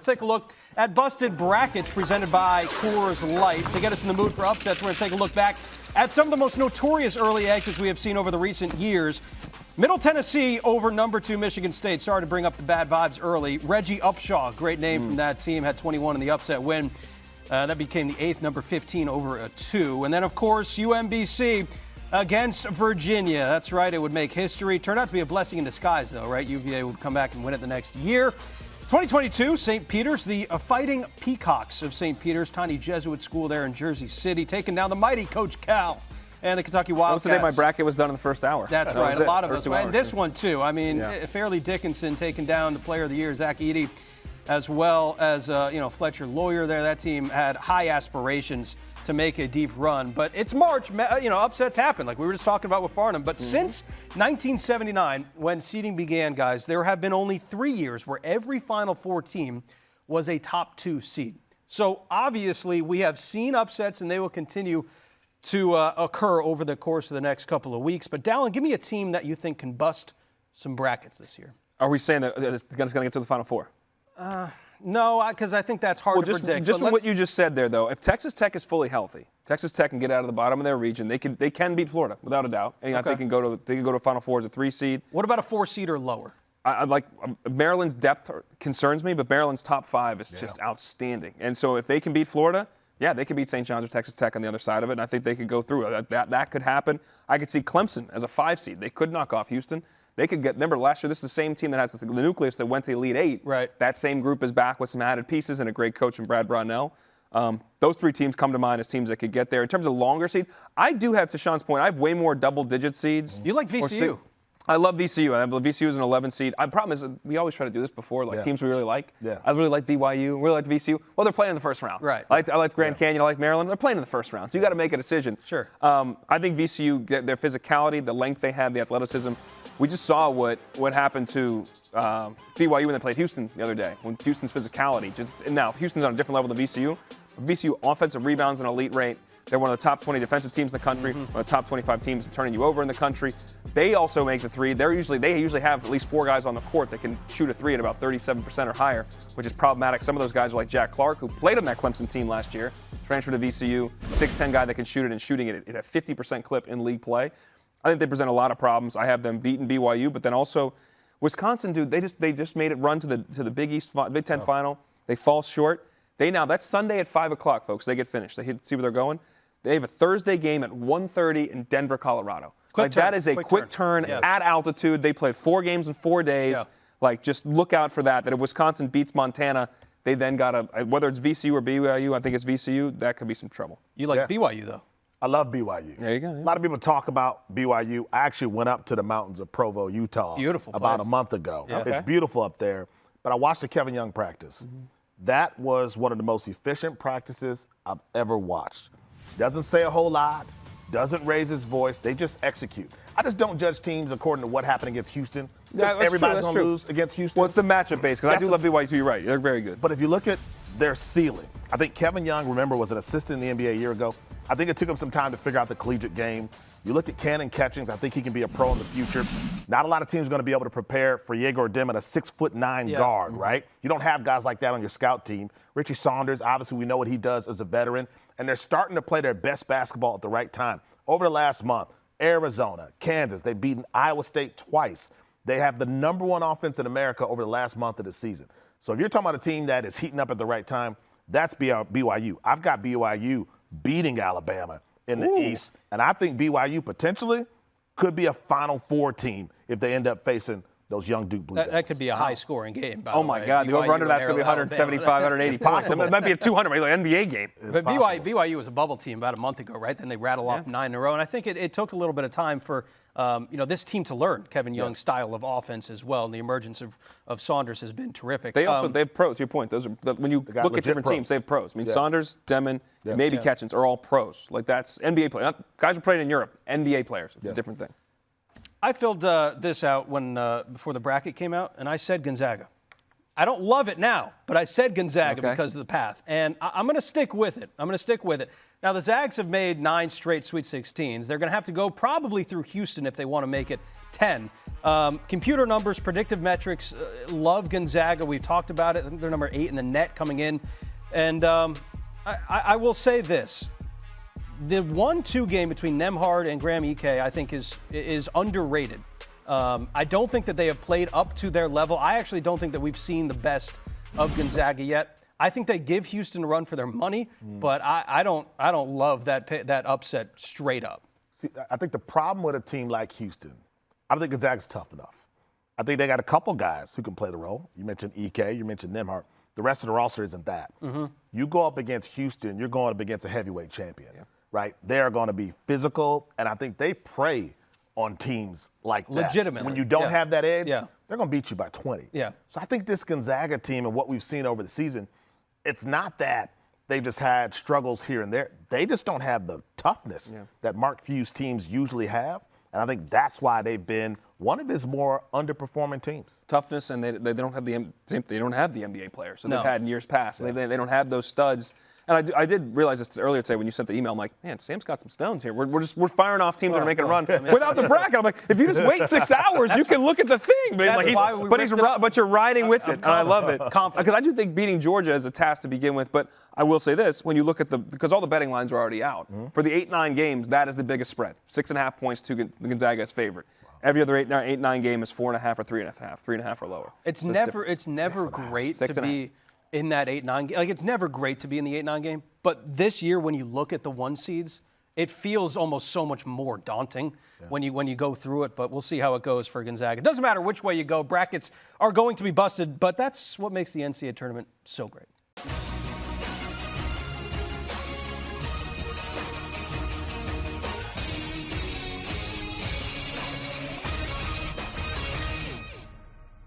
Let's take a look at Busted Brackets presented by Coors Light. To get us in the mood for upsets, we're going to take a look back at some of the most notorious early exits we have seen over the recent years. Middle Tennessee over number 2 Michigan State. Sorry to bring up the bad vibes early. Reggie Upshaw, great name from that team, had 21 in the upset win. That became the 8th, number 15 over a 2. And then, of course, UMBC against Virginia. That's right, it would make history. Turned out to be a blessing in disguise, though, right? UVA would come back and win it the next year. 2022, St. Peter's, the Fighting Peacocks of St. Peter's, tiny Jesuit school there in Jersey City, taking down the mighty Coach Cal and the Kentucky Wildcats. That was the day my bracket was done in the first hour. That's right, a lot of us. And this one, too. I mean, Fairleigh Dickinson taking down the Player of the Year, Zach Edey, as well as, Fletcher Lawyer there. That team had high aspirations to make a deep run. But it's March, upsets happen, like we were just talking about with Farnham. But since 1979, when seeding began, guys, there have been only 3 years where every Final Four team was a top 2 seed. So obviously we have seen upsets, and they will continue to occur over the course of the next couple of weeks. But Dalen, give me a team that you think can bust some brackets this year. Are we saying that it's going to get to the Final Four? No, because I think that's hard to predict. Just from what you just said there, though, if Texas Tech is fully healthy, Texas Tech can get out of the bottom of their region. They can beat Florida without a doubt, and I think they can go to Final Four as a 3 seed. What about a 4 seed or lower? I like Maryland's depth concerns me, but Maryland's top 5 is just outstanding. And so if they can beat Florida, they could beat St. John's or Texas Tech on the other side of it, and I think they could go through. That could happen. I could see Clemson as a 5 seed. They could knock off Houston. They could remember last year, this is the same team that has the nucleus that went to the Elite 8. Right. That same group is back with some added pieces and a great coach in Brad Brownell. Those 3 teams come to mind as teams that could get there. In terms of longer seed, I do have, to Sean's point, I have way more double-digit seeds. You like VCU. I love VCU. I believe VCU is an 11 seed. The problem is we always try to do this before, teams we really like. Yeah. I really like BYU. Really like VCU. Well, they're playing in the first round. Right. I like Grand Canyon. I like Maryland. They're playing in the first round. So you got to make a decision. Sure. I think VCU, their physicality, the length they have, the athleticism. We just saw what happened to BYU when they played Houston the other day. When Houston's physicality, now Houston's on a different level than VCU. But VCU offensive rebounds and elite rate. They're one of the top 20 defensive teams in the country. One of the top 25 teams turning you over in the country. They also make the 3. They usually have at least 4 guys on the court that can shoot a 3 at about 37% or higher, which is problematic. Some of those guys are like Jack Clark, who played on that Clemson team last year, transferred to VCU, 6'10" guy that can shoot it and shooting it at a 50% clip in league play. I think they present a lot of problems. I have them beating BYU, but then also Wisconsin, dude, they just made it run to the Big Ten final. They fall short. That's Sunday at 5 o'clock, folks. They get finished. They see where they're going. They have a Thursday game at 1:30 in Denver, Colorado. That is a quick turn at altitude. They played 4 games in 4 days. Yeah. Just look out for that. That if Wisconsin beats Montana, they then got whether it's VCU or BYU, I think it's VCU, that could be some trouble. You like BYU, though? I love BYU. There you go. Yeah. A lot of people talk about BYU. I actually went up to the mountains of Provo, Utah. Beautiful place. About a month ago. Yeah. It's beautiful up there. But I watched the Kevin Young practice. That was one of the most efficient practices I've ever watched. Doesn't say a whole lot, doesn't raise his voice. They just execute. I just don't judge teams according to what happened against Houston. Yeah, everybody's going to lose against Houston. Well, it's the matchup base, because I do love BYU too. You're right. They're very good. But if you look at their ceiling, I think Kevin Young, remember, was an assistant in the NBA a year ago. I think it took him some time to figure out the collegiate game. You look at Cannon Catchings, I think he can be a pro in the future. Not a lot of teams are going to be able to prepare for Yegor Dimon, a 6'9" guard, right? You don't have guys like that on your scout team. Richie Saunders, obviously we know what he does as a veteran. And they're starting to play their best basketball at the right time. Over the last month, Arizona, Kansas, they've beaten Iowa State twice. They have the number 1 offense in America over the last month of the season. So if you're talking about a team that is heating up at the right time, that's BYU. I've got BYU beating Alabama in the East. And I think BYU potentially could be a Final Four team if they end up facing those young Duke Blue Devils. That could be a high-scoring game, by the way. Oh, my God. The over-under that's going to be 175, 180 points. It might be a 200, maybe like an NBA game. But BYU was a bubble team about a month ago, right? Then they rattle off 9 in a row. And I think it took a little bit of time for this team to learn Kevin Young's style of offense as well. And the emergence of Saunders has been terrific. They have pros, to your point. Those are when you look at different teams, they have pros. I mean, Saunders, Demon, maybe Catchings are all pros. That's NBA players. Guys who played in Europe, NBA players. It's a different thing. I filled this out before the bracket came out, and I said Gonzaga. I don't love it now, but I said Gonzaga Okay. because of the path. And I'm going to stick with it. Now, the Zags have made 9 straight Sweet 16s. They're going to have to go probably through Houston if they want to make it 10. Computer numbers, predictive metrics, love Gonzaga. We've talked about it. I think they're number 8 in the net coming in. And I will say this. The 1-2 game between Nembhard and Graham Ike, I think, is underrated. I don't think that they have played up to their level. I actually don't think that we've seen the best of Gonzaga yet. I think they give Houston a run for their money, but I don't love that upset straight up. See, I think the problem with a team like Houston, I don't think Gonzaga's tough enough. I think they got a couple guys who can play the role. You mentioned Ike, you mentioned Nembhard. The rest of the roster isn't that. You go up against Houston, you're going up against a heavyweight champion, right? They're going to be physical, and I think they prey on teams like that. Legitimately. When you don't have that edge, Yeah. they're going to beat you by 20. Yeah. So I think this Gonzaga team and what we've seen over the season, it's not that they've just had struggles here and there. They just don't have the toughness that Mark Few's teams usually have. And I think that's why they've been one of his more underperforming teams. Toughness, and they don't have the NBA players. So No. they've had in years past. They don't have those studs. And I did realize this earlier today when you sent the email. I'm like, man, Sam's got some stones here. We're firing off teams that are making a run without the bracket. I'm like, if you just wait 6 hours, you can look at the thing. But you're riding with it. And I love it. Because I do think beating Georgia is a task to begin with. But I will say this: when you look at because all the betting lines are already out for the 8-9 games, that is the biggest spread. 6.5 points to Gonzaga's favorite. Every other 8-9 game is 4.5 or 3.5, 3.5 or lower. It's never great to be in that 8-9 game. Like, it's never great to be in the 8-9 game. But this year, when you look at the 1 seeds, it feels almost so much more daunting when you go through it. But we'll see how it goes for Gonzaga. It doesn't matter which way you go. Brackets are going to be busted, but that's what makes the NCAA tournament so great.